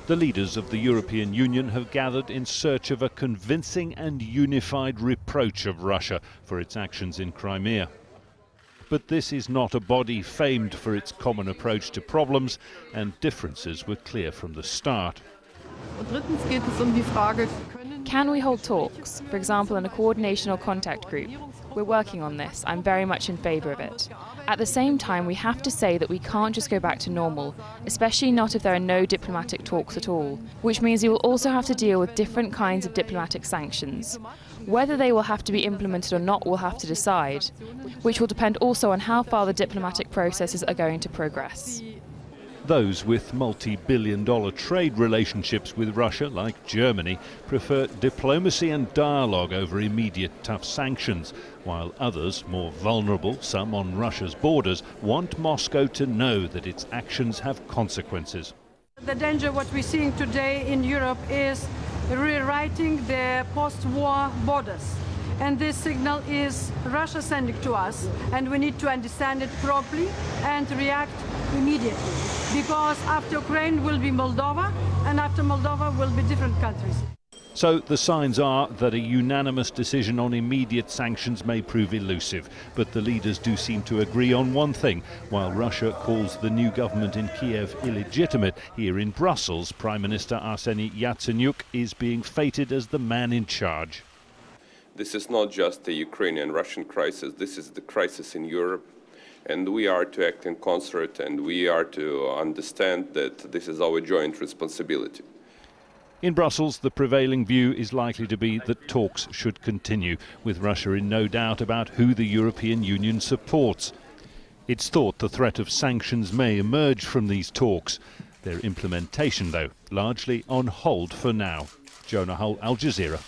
The leaders of the European Union have gathered in search of a convincing and unified reproach of Russia for its actions in Crimea. But this is not a body famed for its common approach to problems, and differences were clear from the start. Can we hold talks, for example in a coordination or contact group? We're working on this. I'm very much in favour of it. At the same time, we have to say that we can't just go back to normal, especially not if there are no diplomatic talks at all, which means we will also have to deal with different kinds of diplomatic sanctions. Whether they will have to be implemented or not, we'll have to decide, which will depend also on how far the diplomatic processes are going to progress. Those with multi-billion-dollar trade relationships with Russia, like Germany, prefer diplomacy and dialogue over immediate tough sanctions, while others, more vulnerable, some on Russia's borders, want Moscow to know that its actions have consequences. The danger what we're seeing today in Europe is rewriting the post-war borders. And this signal is Russia sending to us, and we need to understand it properly and react immediately. Because after Ukraine will be Moldova, and after Moldova will be different countries. So the signs are that a unanimous decision on immediate sanctions may prove elusive. But the leaders do seem to agree on one thing. While Russia calls the new government in Kiev illegitimate, here in Brussels, Prime Minister Arseniy Yatsenyuk is being feted as the man in charge. This is not just a Ukrainian-Russian crisis, this is the crisis in Europe. And we are to act in concert, and we are to understand that this is our joint responsibility. In Brussels, the prevailing view is likely to be that talks should continue, with Russia in no doubt about who the European Union supports. It's thought the threat of sanctions may emerge from these talks. Their implementation, though, largely on hold for now. Jonah, Al Jazeera.